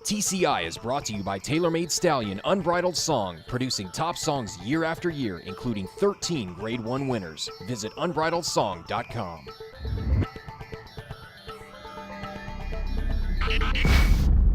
TCI is brought to you by TaylorMade Stallion Unbridled Song, producing top songs year after year, including 13 Grade 1 winners. Visit unbridledsong.com.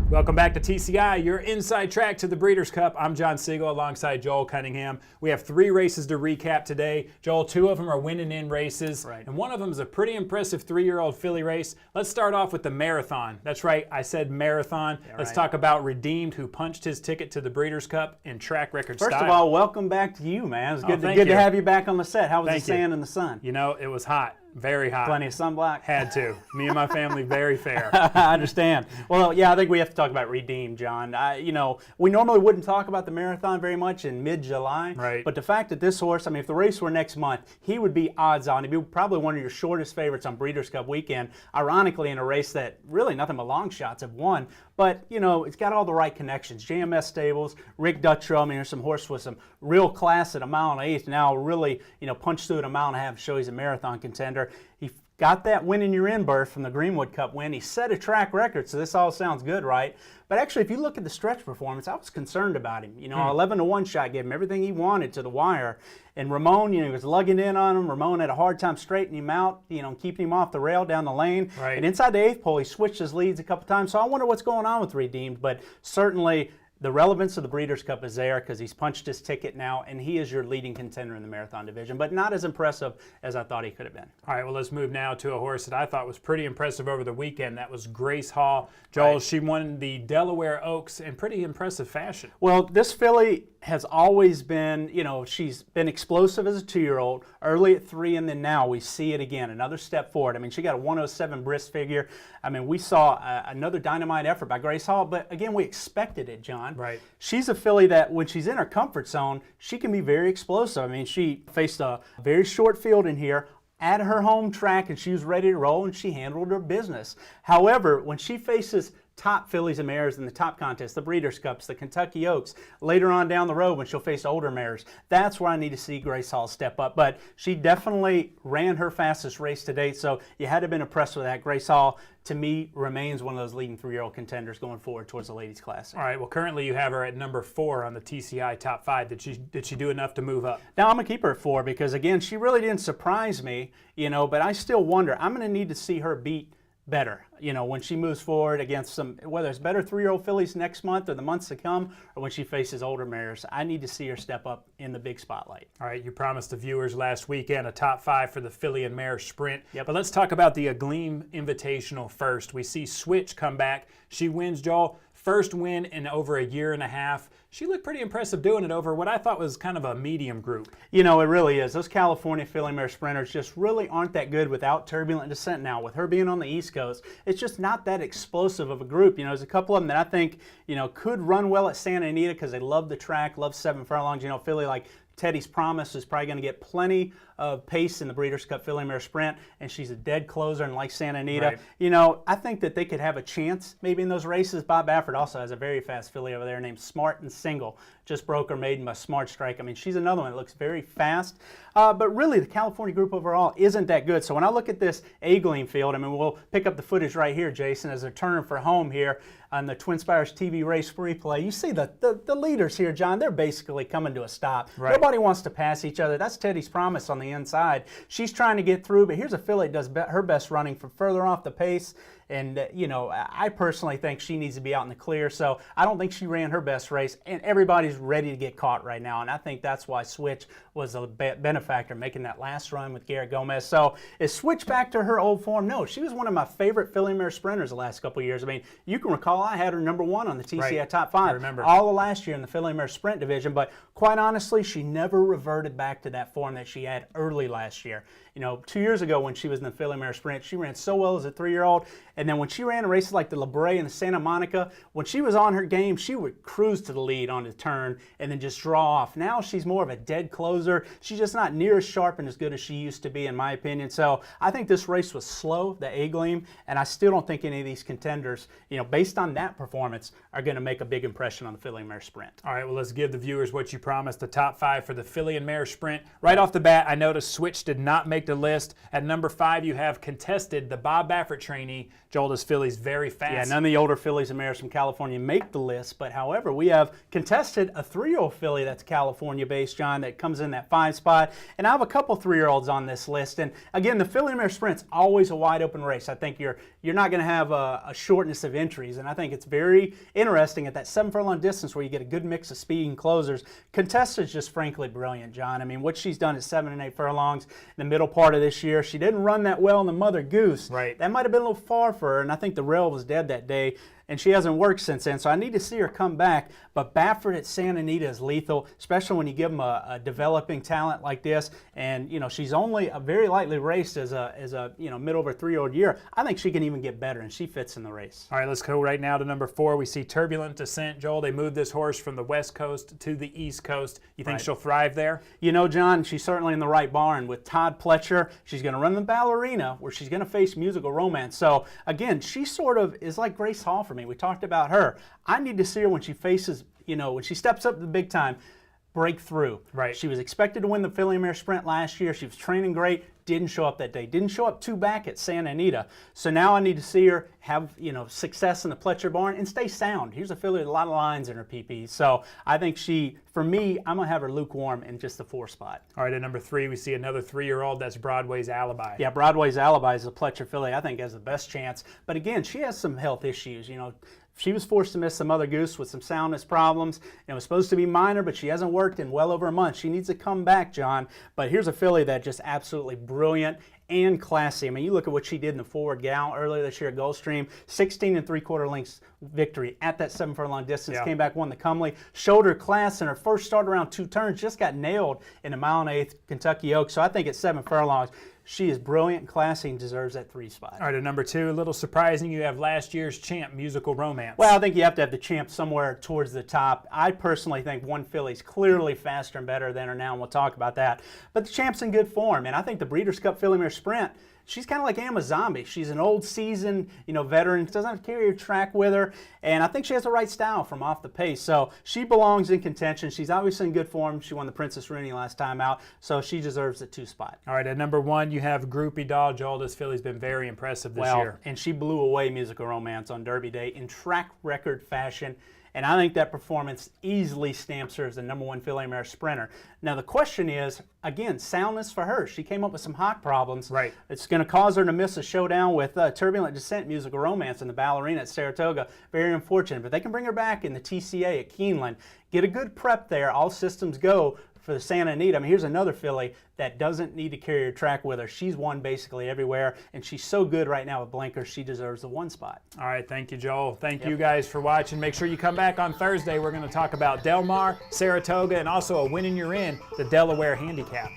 Welcome back to TCI, your inside track to the Breeders' Cup. I'm John Siegel alongside Joel Cunningham. We have 3 races to recap today. Joel, 2 of them are winning in races, and one of them is a pretty impressive 3-year-old filly race. Let's start off with the marathon. That's right, I said marathon. Let's talk about Redeemed, who punched his ticket to the Breeders' Cup in track record style. First of all, welcome back to you, man. It's good to have you back on the set. How was the sand and the sun? You know, it was hot. Very hot. Plenty of sunblock? Had to. Me and my family, very fair. I understand. Well, yeah, I think we have to talk about Redeemed, John. You know, we normally wouldn't talk about the marathon very much in mid-July. Right. But the fact that this horse, I mean, if the race were next month, he would be odds on. He'd be probably one of your shortest favorites on Breeders' Cup weekend. Ironically, in a race that really nothing but long shots have won. But, you know, it's got all the right connections. JMS Stables, Rick Dutrow. I mean, there's some horse with some real class at a mile and 1/8. Now really, you know, punch through at a mile and a half, show he's a marathon contender. He got that win in your in berth from the Greenwood Cup win. He set a track record, so this all sounds good, right? But actually, if you look at the stretch performance, I was concerned about him. You know, 11-1 shot gave him everything he wanted to the wire. And Ramon, you know, he was lugging in on him. Ramon had a hard time straightening him out, you know, keeping him off the rail down the lane. Right. And inside the 8th pole, he switched his leads a couple times. So I wonder what's going on with Redeemed. But certainly, the relevance of the Breeders' Cup is there because he's punched his ticket now, and he is your leading contender in the marathon division, but not as impressive as I thought he could have been. All right, well, let's move now to a horse that I thought was pretty impressive over the weekend. That was Grace Hall. Joel, she won the Delaware Oaks in pretty impressive fashion. Well, this filly has always been, you know, she's been explosive as a 2-year-old, early at 3, and then now we see it again, another step forward. I mean, she got a 107 brisk figure. I mean, we saw another dynamite effort by Grace Hall, but again, we expected it, John. Right. She's a filly that when she's in her comfort zone, she can be very explosive. I mean, she faced a very short field in here at her home track, and she was ready to roll, and she handled her business. However, when she faces top fillies and mares in the top contest, the Breeders' Cups, the Kentucky Oaks, later on down the road when she'll face older mares, that's where I need to see Grace Hall step up. But she definitely ran her fastest race to date, so you had to have been impressed with that. Grace Hall, to me, remains one of those leading 3-year-old contenders going forward towards the Ladies Classic. All right, well, currently you have her at number 4 on the TCI top 5. Did she do enough to move up? Now, I'm going to keep her at 4 because, again, she really didn't surprise me, you know, but I still wonder. I'm going to need to see her beat better, you know, when she moves forward against some, whether it's better 3-year-old fillies next month or the months to come, or when she faces older mares. I need to see her step up in the big spotlight. All right, you promised the viewers last weekend a top 5 for the Filly Mare Sprint. Yep. But let's talk about the A Gleam Invitational first. We see Switch come back. She wins, Joel. First win in over a year and a half. She looked pretty impressive doing it over what I thought was kind of a medium group. You know, it really is. Those California Filly Mare sprinters just really aren't that good without turbulent descent now. With her being on the East Coast, it's just not that explosive of a group. You know, there's a couple of them that I think, you know, could run well at Santa Anita because they love the track, love 7 furlongs. You know, Filly like Teddy's Promise is probably going to get plenty of pace in the Breeders' Cup Filly Mare Sprint, and she's a dead closer and like Santa Anita. Right. You know, I think that they could have a chance maybe in those races. Bob Baffert also has a very fast filly over there named Smart and Single. Just broke her maiden by Smart Strike. I mean, she's another one that looks very fast. But really, the California group overall isn't that good. So when I look at this A Gleam field, I mean, we'll pick up the footage right here, Jason, as they're turning for home here on the Twin Spires TV race replay. You see the leaders here, John, they're basically coming to a stop. Right. Nobody wants to pass each other. That's Teddy's Promise on the inside. She's trying to get through, but here's a filly that does her best running from further off the pace. And, you know, I personally think she needs to be out in the clear. So I don't think she ran her best race. And everybody's ready to get caught right now. And I think that's why Switch was a benefactor making that last run with Garrett Gomez. So is Switch back to her old form? No, she was one of my favorite Filly Mare sprinters the last couple of years. I mean, you can recall I had her number 1 on the TCI top 5. I remember. All of last year in the Filly Mare Sprint division. But quite honestly, she never reverted back to that form that she had early last year. You know, 2 years ago when she was in the Filly Mare Sprint, she ran so well as a 3-year-old. And then when she ran races like the La Brea and the Santa Monica, when she was on her game, she would cruise to the lead on the turn and then just draw off. Now she's more of a dead closer. She's just not near as sharp and as good as she used to be, in my opinion. So I think this race was slow, the A Gleam, and I still don't think any of these contenders, you know, based on that performance, are going to make a big impression on the Filly Mare Sprint. All right, well, let's give the viewers what you promised, the top 5 for the Filly Mare Sprint. Right off the bat, I noticed Switch did not make the list. At number 5, you have contested the Bob Baffert trainee, Joel, this filly's very fast. Yeah, none of the older fillies and mares from California make the list, but however, we have contested a 3-year-old filly that's California-based, John, that comes in that 5 spot, and I have a couple 3-year-olds on this list. And again, the Filly Mare Sprint's always a wide open race. I think you're not going to have a shortness of entries, and I think it's very interesting at that 7-furlong distance where you get a good mix of speed and closers. Contested's just frankly brilliant, John. I mean, what she's done at 7 and 8 furlongs in the middle part of this year, she didn't run that well in the Mother Goose. Right. That might have been a little far for her, and I think the rail was dead that day, and she hasn't worked since then, so I need to see her come back. But Baffert at Santa Anita is lethal, especially when you give them a developing talent like this. And, you know, she's only a very lightly raced as a mid over 3-year-old year. I think she can even get better, and she fits in the race. All right, let's go right now to number 4. We see Turbulent Descent. Joel, they moved this horse from the West Coast to the East Coast. You think she'll thrive there? You know, John, she's certainly in the right barn. With Todd Pletcher, she's going to run the Ballerina, where she's going to face Musical Romance. So, again, she sort of is like Grace Hall for me. We talked about her. I need to see her when she faces, when she steps up to the big time, break through. Right. She was expected to win the Filly Mare Sprint last year. She was training great. Didn't show up that day. Didn't show up 2 back at Santa Anita. So now I need to see her have, success in the Pletcher barn and stay sound. Here's a filly with a lot of lines in her PP. So I think for me, I'm going to have her lukewarm in just the 4 spot. All right, at number 3, we see another 3-year-old. That's Broadway's Alibi. Yeah, Broadway's Alibi is a Pletcher filly. I think has the best chance. But again, she has some health issues. She was forced to miss the Mother Goose with some soundness problems. It was supposed to be minor, but she hasn't worked in well over a month. She needs to come back, John. But here's a filly that just absolutely brilliant and classy. I mean, you look at what she did in the Forward Gal earlier this year at Gulfstream, 16 3/4 lengths victory at that 7-furlong distance. Yeah. Came back, won the Comely, showed her class in her first start around 2 turns, just got nailed in a 1.8 Kentucky Oak. So I think at 7 furlongs, she is brilliant and classy and deserves that 3 spot. All right, at number 2, a little surprising, you have last year's champ, Musical Romance. Well, I think you have to have the champ somewhere towards the top. I personally think one filly's clearly faster and better than her now, and we'll talk about that. But the champ's in good form, and I think the Breeders' Cup Filly Mare Sprint, she's kind of like Emma Zombie. She's an old seasoned, veteran, doesn't have to carry her track with her, and I think she has the right style from off the pace. So she belongs in contention. She's obviously in good form. She won the Princess Rooney last time out, so she deserves the 2 spot. All right, at number 1, you have Groupie Doll. Joel, this filly's been very impressive this year. And she blew away Musical Romance on Derby Day in track record fashion. And I think that performance easily stamps her as the number 1 Filly Mare sprinter. Now the question is, again, soundness for her. She came up with some hock problems. Right. It's going to cause her to miss a showdown with Turbulent Descent, Musical Romance, and the Ballerina at Saratoga. Very unfortunate, but they can bring her back in the TCA at Keeneland. Get a good prep there. All systems go for the Santa Anita. I mean, here's another filly that doesn't need to carry her track with her. She's won basically everywhere, and she's so good right now with blinkers, she deserves the 1 spot. All right, thank you, Joel. Thank you guys for watching. Make sure you come back on Thursday. We're going to talk about Del Mar, Saratoga, and also a winning you're in, the Delaware Handicap.